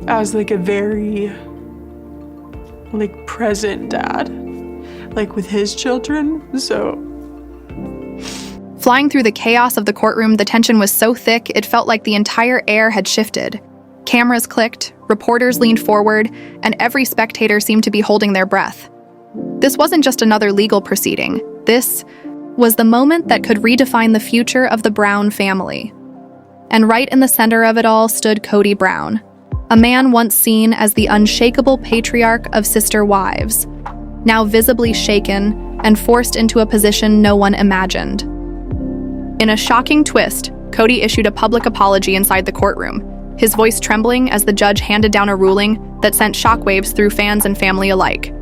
as like a very like present dad, like with his children. So flying through the chaos of the courtroom, the tension was so thick it felt like the entire air had shifted. Cameras clicked, reporters leaned forward, and every spectator seemed to be holding their breath. This wasn't just another legal proceeding. This was the moment that could redefine the future of the Brown family. And right in the center of it all stood Kody Brown, a man once seen as the unshakable patriarch of sister wives, now visibly shaken and forced into a position no one imagined. In a shocking twist, Kody issued a public apology inside the courtroom, his voice trembling as the judge handed down a ruling that sent shockwaves through fans and family alike.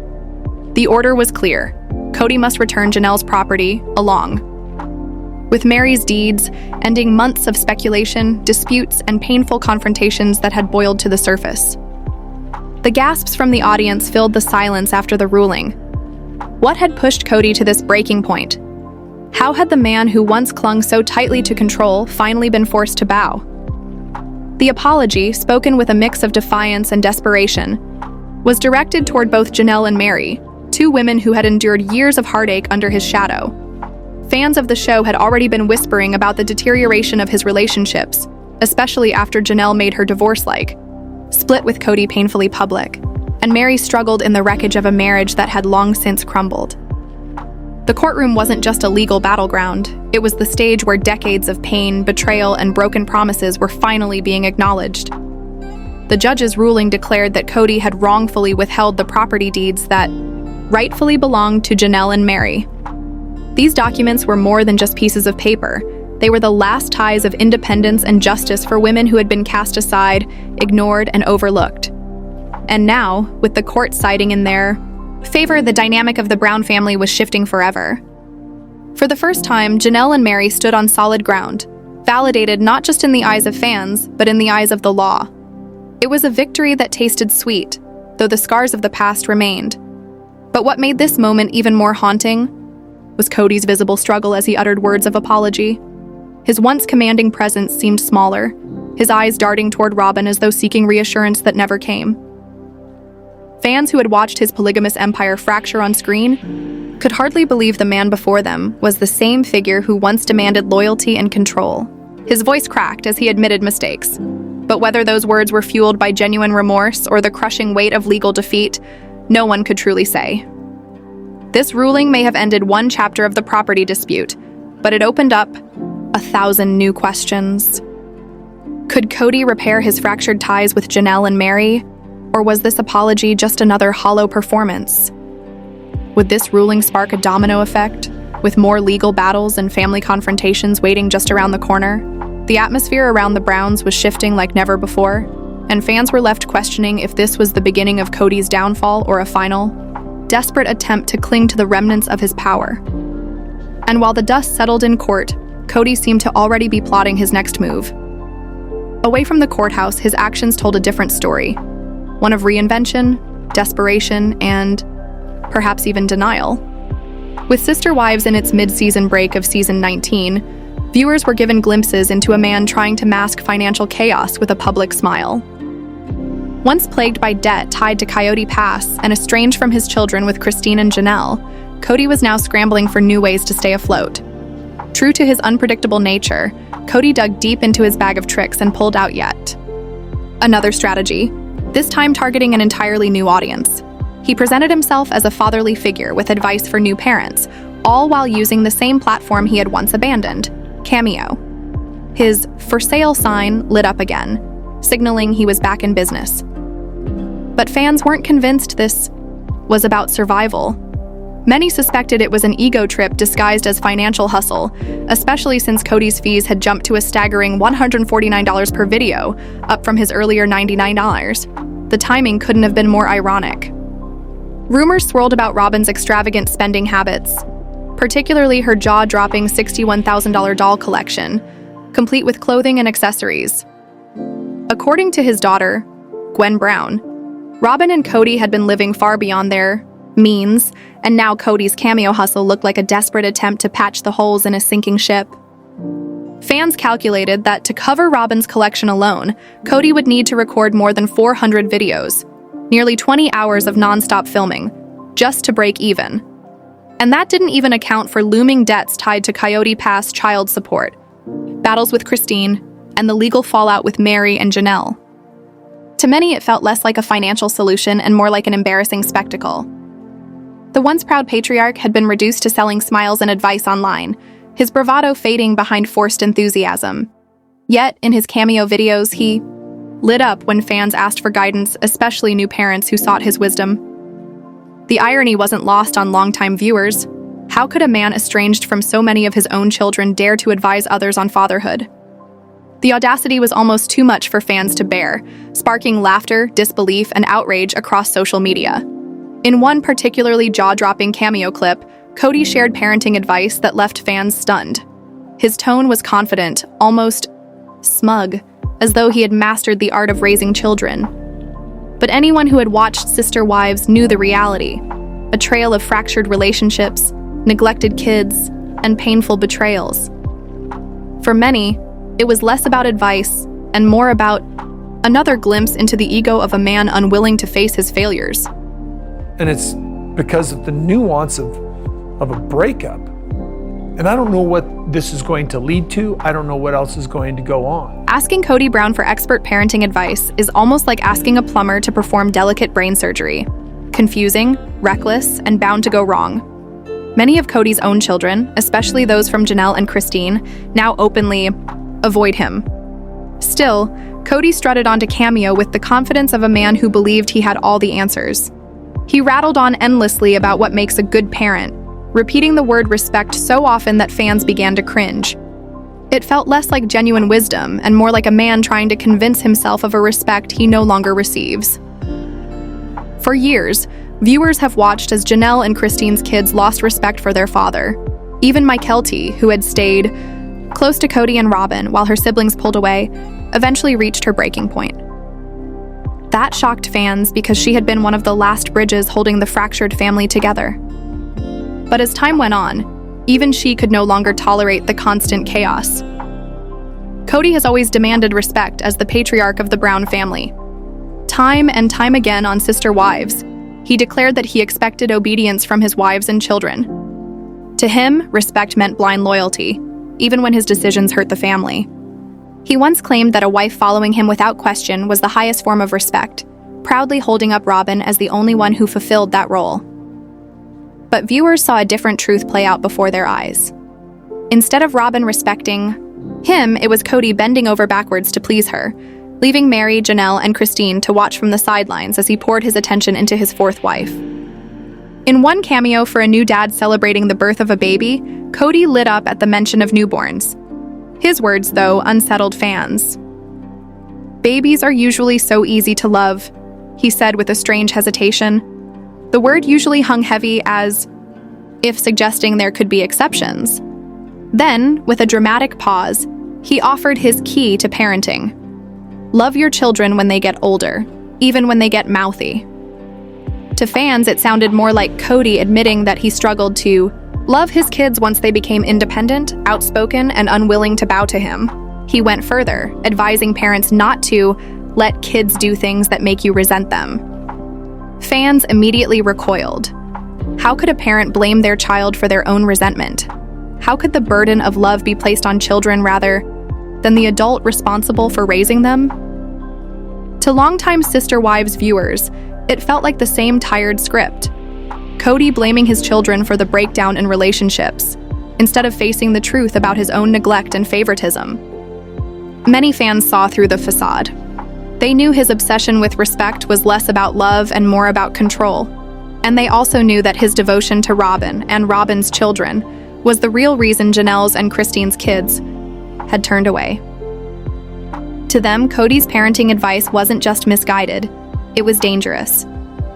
The order was clear. Kody must return Janelle's property, along with Meri's deeds, ending months of speculation, disputes, and painful confrontations that had boiled to the surface. The gasps from the audience filled the silence after the ruling. What had pushed Kody to this breaking point? How had the man who once clung so tightly to control finally been forced to bow? The apology, spoken with a mix of defiance and desperation, was directed toward both Janelle and Meri, two women who had endured years of heartache under his shadow. Fans of the show had already been whispering about the deterioration of his relationships, especially after Janelle made her divorce-like, split with Kody painfully public, and Meri struggled in the wreckage of a marriage that had long since crumbled. The courtroom wasn't just a legal battleground, it was the stage where decades of pain, betrayal, and broken promises were finally being acknowledged. The judge's ruling declared that Kody had wrongfully withheld the property deeds that rightfully belonged to Janelle and Meri. These documents were more than just pieces of paper. They were the last ties of independence and justice for women who had been cast aside, ignored, and overlooked. And now, with the court siding in their favor, the dynamic of the Brown family was shifting forever. For the first time, Janelle and Meri stood on solid ground, validated not just in the eyes of fans, but in the eyes of the law. It was a victory that tasted sweet, though the scars of the past remained. But what made this moment even more haunting was Kody's visible struggle as he uttered words of apology. His once commanding presence seemed smaller, his eyes darting toward Robyn as though seeking reassurance that never came. Fans who had watched his polygamous empire fracture on screen could hardly believe the man before them was the same figure who once demanded loyalty and control. His voice cracked as he admitted mistakes, but whether those words were fueled by genuine remorse or the crushing weight of legal defeat, no one could truly say. This ruling may have ended one chapter of the property dispute, but it opened up 1,000 new questions. Could Kody repair his fractured ties with Janelle and Meri, or was this apology just another hollow performance? Would this ruling spark a domino effect, with more legal battles and family confrontations waiting just around the corner? The atmosphere around the Browns was shifting like never before, and fans were left questioning if this was the beginning of Kody's downfall or a final, desperate attempt to cling to the remnants of his power. And while the dust settled in court, Kody seemed to already be plotting his next move. Away from the courthouse, his actions told a different story, one of reinvention, desperation, and perhaps even denial. With Sister Wives in its mid-season break of season 19, viewers were given glimpses into a man trying to mask financial chaos with a public smile. Once plagued by debt tied to Coyote Pass and estranged from his children with Christine and Janelle, Kody was now scrambling for new ways to stay afloat. True to his unpredictable nature, Kody dug deep into his bag of tricks and pulled out yet another strategy, this time targeting an entirely new audience. He presented himself as a fatherly figure with advice for new parents, all while using the same platform he had once abandoned, Cameo. His "for sale" sign lit up again, signaling he was back in business. But fans weren't convinced this was about survival. Many suspected it was an ego trip disguised as financial hustle, especially since Kody's fees had jumped to a staggering $149 per video, up from his earlier $99. The timing couldn't have been more ironic. Rumors swirled about Robyn's extravagant spending habits, particularly her jaw-dropping $61,000 doll collection, complete with clothing and accessories. According to his daughter, Gwen Brown, Robyn and Kody had been living far beyond their means, and now Kody's Cameo hustle looked like a desperate attempt to patch the holes in a sinking ship. Fans calculated that to cover Robyn's collection alone, Kody would need to record more than 400 videos, nearly 20 hours of nonstop filming, just to break even. And that didn't even account for looming debts tied to Coyote Pass child support, battles with Christine, and the legal fallout with Meri and Janelle. To many, it felt less like a financial solution and more like an embarrassing spectacle. The once proud patriarch had been reduced to selling smiles and advice online, his bravado fading behind forced enthusiasm. Yet, in his cameo videos, he lit up when fans asked for guidance, especially new parents who sought his wisdom. The irony wasn't lost on longtime viewers. How could a man estranged from so many of his own children dare to advise others on fatherhood? The audacity was almost too much for fans to bear, sparking laughter, disbelief, and outrage across social media. In one particularly jaw-dropping cameo clip, Kody shared parenting advice that left fans stunned. His tone was confident, almost smug, as though he had mastered the art of raising children. But anyone who had watched Sister Wives knew the reality: a trail of fractured relationships, neglected kids, and painful betrayals. For many, it was less about advice and more about another glimpse into the ego of a man unwilling to face his failures. And it's because of the nuance of a breakup. And I don't know what this is going to lead to. I don't know what else is going to go on. Asking Kody Brown for expert parenting advice is almost like asking a plumber to perform delicate brain surgery. Confusing, reckless, and bound to go wrong. Many of Kody's own children, especially those from Janelle and Christine, now openly avoid him. Still, Kody strutted onto Cameo with the confidence of a man who believed he had all the answers. He rattled on endlessly about what makes a good parent, repeating the word respect so often that fans began to cringe. It felt less like genuine wisdom and more like a man trying to convince himself of a respect he no longer receives. For years, viewers have watched as Janelle and Christine's kids lost respect for their father. Even Mykelti, who had stayed close to Kody and Robyn while her siblings pulled away, eventually reached her breaking point. That shocked fans because she had been one of the last bridges holding the fractured family together. But as time went on, even she could no longer tolerate the constant chaos. Kody has always demanded respect as the patriarch of the Brown family. Time and time again on Sister Wives, he declared that he expected obedience from his wives and children. To him, respect meant blind loyalty, even when his decisions hurt the family. He once claimed that a wife following him without question was the highest form of respect, proudly holding up Robyn as the only one who fulfilled that role. But viewers saw a different truth play out before their eyes. Instead of Robyn respecting him, it was Kody bending over backwards to please her, leaving Meri, Janelle, and Christine to watch from the sidelines as he poured his attention into his fourth wife. In one cameo for a new dad celebrating the birth of a baby, Kody lit up at the mention of newborns. His words, though, unsettled fans. "Babies are usually so easy to love," he said with a strange hesitation. The word usually hung heavy as if suggesting there could be exceptions. Then, with a dramatic pause, he offered his key to parenting. Love your children when they get older, even when they get mouthy. To fans, it sounded more like Kody admitting that he struggled to love his kids once they became independent, outspoken, and unwilling to bow to him. He went further, advising parents not to let kids do things that make you resent them. Fans immediately recoiled. How could a parent blame their child for their own resentment? How could the burden of love be placed on children rather than the adult responsible for raising them? To longtime Sister Wives viewers, it felt like the same tired script. Kody blaming his children for the breakdown in relationships, instead of facing the truth about his own neglect and favoritism. Many fans saw through the facade. They knew his obsession with respect was less about love and more about control. And they also knew that his devotion to Robyn and Robyn's children was the real reason Janelle's and Christine's kids had turned away. To them, Kody's parenting advice wasn't just misguided, it was dangerous.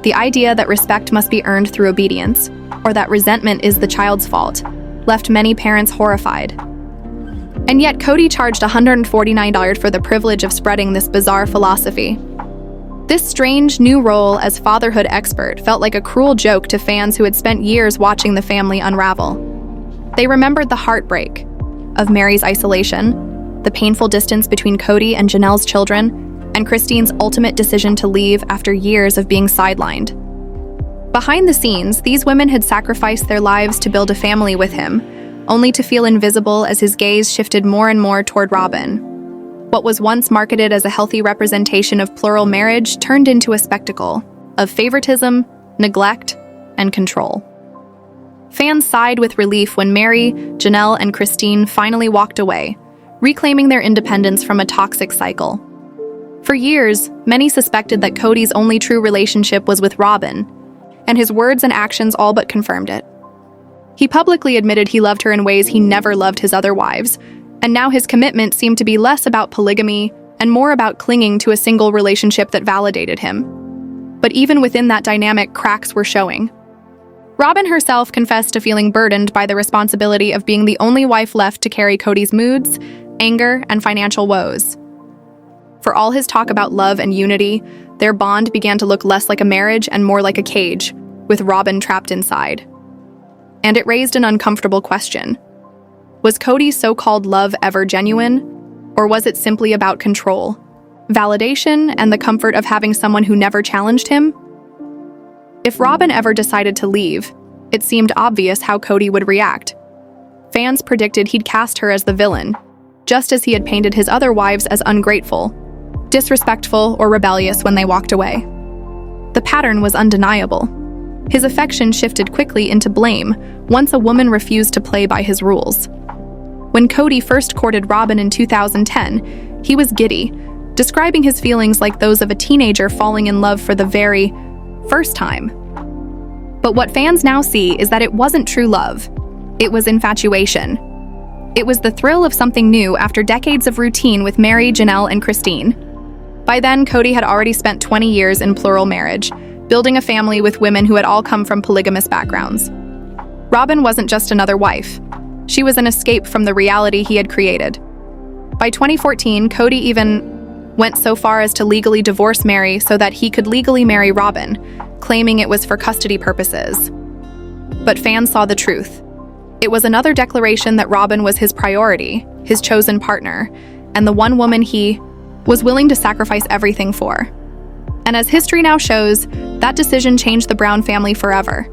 The idea that respect must be earned through obedience, or that resentment is the child's fault, left many parents horrified. And yet Kody charged $149 for the privilege of spreading this bizarre philosophy. This strange new role as fatherhood expert felt like a cruel joke to fans who had spent years watching the family unravel. They remembered the heartbreak, of Meri's isolation, the painful distance between Kody and Janelle's children, and Christine's ultimate decision to leave after years of being sidelined. Behind the scenes, these women had sacrificed their lives to build a family with him, only to feel invisible as his gaze shifted more and more toward Robyn. What was once marketed as a healthy representation of plural marriage turned into a spectacle of favoritism, neglect, and control. Fans sighed with relief when Meri, Janelle, and Christine finally walked away, reclaiming their independence from a toxic cycle. For years, many suspected that Kody's only true relationship was with Robyn, and his words and actions all but confirmed it. He publicly admitted he loved her in ways he never loved his other wives, and now his commitment seemed to be less about polygamy and more about clinging to a single relationship that validated him. But even within that dynamic, cracks were showing. Robyn herself confessed to feeling burdened by the responsibility of being the only wife left to carry Kody's moods, anger, and financial woes. For all his talk about love and unity, their bond began to look less like a marriage and more like a cage, with Robyn trapped inside. And it raised an uncomfortable question. Was Kody's so-called love ever genuine, or was it simply about control, validation, and the comfort of having someone who never challenged him? If Robyn ever decided to leave, it seemed obvious how Kody would react. Fans predicted he'd cast her as the villain, just as he had painted his other wives as ungrateful, disrespectful, or rebellious when they walked away. The pattern was undeniable. His affection shifted quickly into blame once a woman refused to play by his rules. When Kody first courted Robyn in 2010, he was giddy, describing his feelings like those of a teenager falling in love for the very first time. But what fans now see is that it wasn't true love. It was infatuation. It was the thrill of something new after decades of routine with Meri, Janelle, and Christine. By then, Kody had already spent 20 years in plural marriage, building a family with women who had all come from polygamous backgrounds. Robyn wasn't just another wife. She was an escape from the reality he had created. By 2014, Kody even went so far as to legally divorce Meri so that he could legally marry Robyn, claiming it was for custody purposes. But fans saw the truth. It was another declaration that Robyn was his priority, his chosen partner, and the one woman he was willing to sacrifice everything for. And as history now shows, that decision changed the Brown family forever.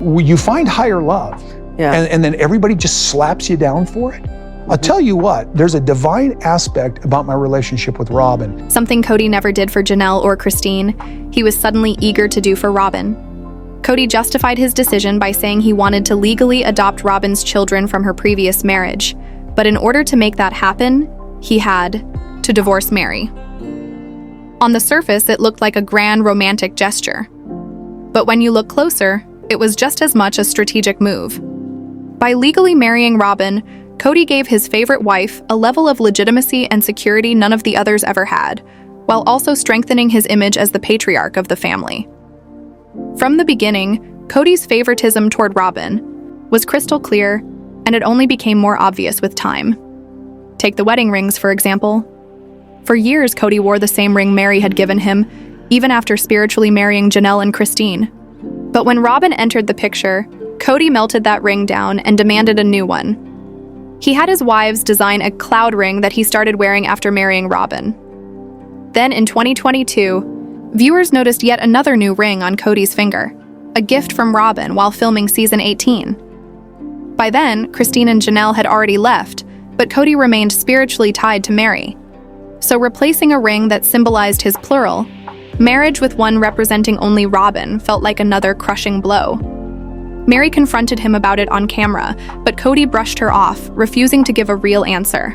You find higher love, and then everybody just slaps you down for it. I'll tell you what, there's a divine aspect about my relationship with Robyn. Something Kody never did for Janelle or Christine, he was suddenly eager to do for Robyn. Kody justified his decision by saying he wanted to legally adopt Robyn's children from her previous marriage. But in order to make that happen, he had to divorce Meri. On the surface, it looked like a grand romantic gesture. But when you look closer, it was just as much a strategic move. By legally marrying Robyn, Kody gave his favorite wife a level of legitimacy and security none of the others ever had, while also strengthening his image as the patriarch of the family. From the beginning, Kody's favoritism toward Robyn was crystal clear, and it only became more obvious with time. Take the wedding rings, for example. For years, Kody wore the same ring Meri had given him, even after spiritually marrying Janelle and Christine. But when Robyn entered the picture, Kody melted that ring down and demanded a new one. He had his wives design a cloud ring that he started wearing after marrying Robyn. Then in 2022, viewers noticed yet another new ring on Kody's finger, a gift from Robyn while filming season 18. By then, Christine and Janelle had already left, but Kody remained spiritually tied to Meri. So replacing a ring that symbolized his plural, marriage with one representing only Robyn felt like another crushing blow. Meri confronted him about it on camera, but Kody brushed her off, refusing to give a real answer.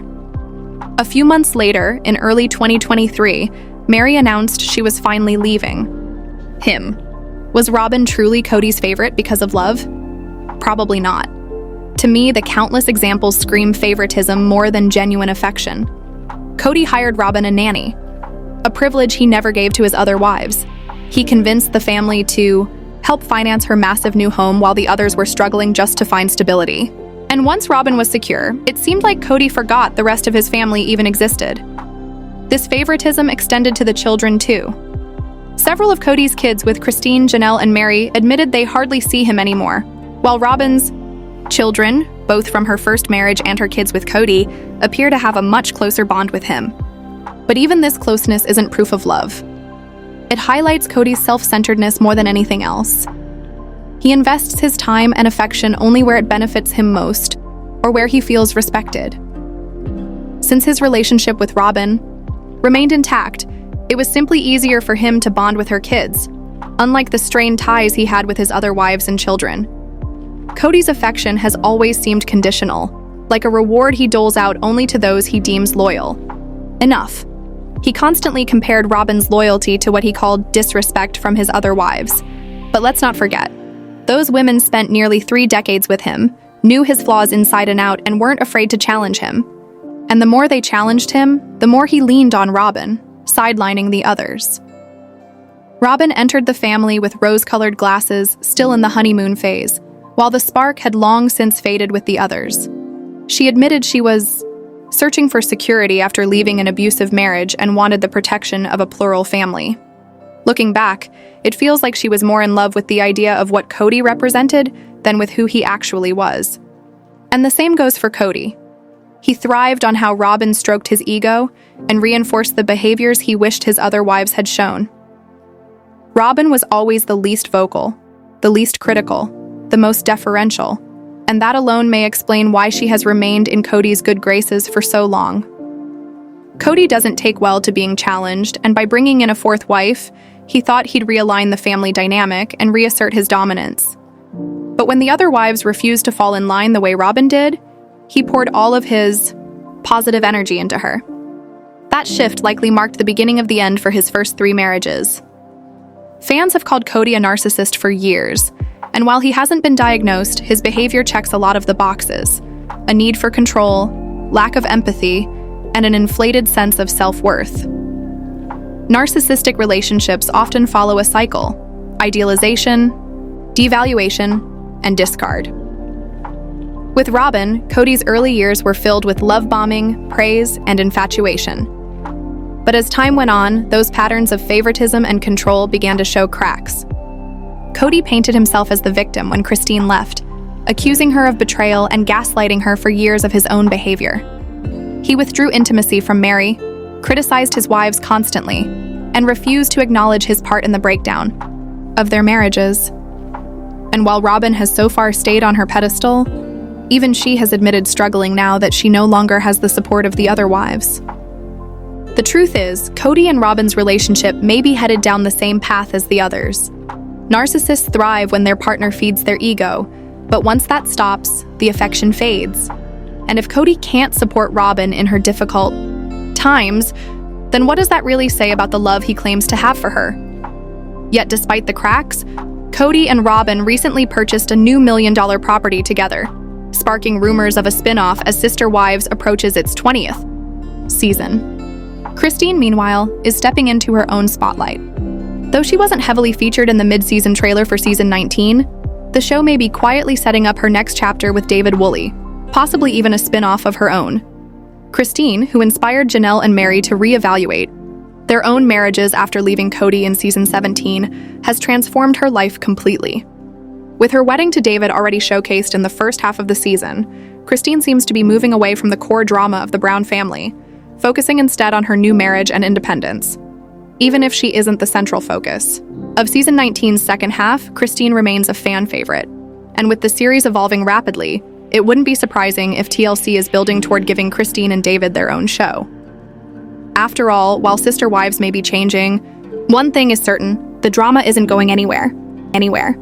A few months later, in early 2023, Meri announced she was finally leaving him. Was Robyn truly Kody's favorite because of love? Probably not. To me, the countless examples scream favoritism more than genuine affection. Kody hired Robyn a nanny, a privilege he never gave to his other wives. He convinced the family to help finance her massive new home while the others were struggling just to find stability. And once Robyn was secure, it seemed like Kody forgot the rest of his family even existed. This favoritism extended to the children too. Several of Kody's kids with Christine, Janelle, and Meri admitted they hardly see him anymore, while Robyn's children both from her first marriage and her kids with Kody, appear to have a much closer bond with him. But even this closeness isn't proof of love. It highlights Kody's self-centeredness more than anything else. He invests his time and affection only where it benefits him most, or where he feels respected. Since his relationship with Robyn remained intact, it was simply easier for him to bond with her kids, unlike the strained ties he had with his other wives and children. Kody's affection has always seemed conditional, like a reward he doles out only to those he deems loyal. Enough. He constantly compared Robyn's loyalty to what he called disrespect from his other wives. But let's not forget, those women spent nearly 3 decades with him, knew his flaws inside and out, and weren't afraid to challenge him. And the more they challenged him, the more he leaned on Robyn, sidelining the others. Robyn entered the family with rose-colored glasses, still in the honeymoon phase, while the spark had long since faded with the others. She admitted she was searching for security after leaving an abusive marriage and wanted the protection of a plural family. Looking back, it feels like she was more in love with the idea of what Kody represented than with who he actually was. And the same goes for Kody. He thrived on how Robyn stroked his ego and reinforced the behaviors he wished his other wives had shown. Robyn was always the least vocal, the least critical, the most deferential, and that alone may explain why she has remained in Kody's good graces for so long. Kody doesn't take well to being challenged, and by bringing in a 4th wife, he thought he'd realign the family dynamic and reassert his dominance. But when the other wives refused to fall in line the way Robyn did, he poured all of his positive energy into her. That shift likely marked the beginning of the end for his first 3 marriages. Fans have called Kody a narcissist for years, and while he hasn't been diagnosed, his behavior checks a lot of the boxes: a need for control, lack of empathy, and an inflated sense of self-worth. Narcissistic relationships often follow a cycle: idealization, devaluation, and discard. With Robyn, Kody's early years were filled with love bombing, praise, and infatuation. But as time went on, those patterns of favoritism and control began to show cracks. Kody painted himself as the victim when Christine left, accusing her of betrayal and gaslighting her for years of his own behavior. He withdrew intimacy from Meri, criticized his wives constantly, and refused to acknowledge his part in the breakdown of their marriages. And while Robyn has so far stayed on her pedestal, even she has admitted struggling now that she no longer has the support of the other wives. The truth is, Kody and Robyn's relationship may be headed down the same path as the others. Narcissists thrive when their partner feeds their ego, but once that stops, the affection fades. And if Kody can't support Robyn in her difficult times, then what does that really say about the love he claims to have for her? Yet despite the cracks, Kody and Robyn recently purchased a new $1 million property together, sparking rumors of a spin-off as Sister Wives approaches its 20th season. Christine, meanwhile, is stepping into her own spotlight. Though she wasn't heavily featured in the mid-season trailer for season 19, the show may be quietly setting up her next chapter with David Woolley, possibly even a spin-off of her own. Christine, who inspired Janelle and Meri to reevaluate their own marriages after leaving Kody in season 17, has transformed her life completely. With her wedding to David already showcased in the first half of the season, Christine seems to be moving away from the core drama of the Brown family, focusing instead on her new marriage and independence, even if she isn't the central focus. Of season 19's second half, Christine remains a fan favorite, and with the series evolving rapidly, it wouldn't be surprising if TLC is building toward giving Christine and David their own show. After all, while Sister Wives may be changing, one thing is certain: the drama isn't going anywhere.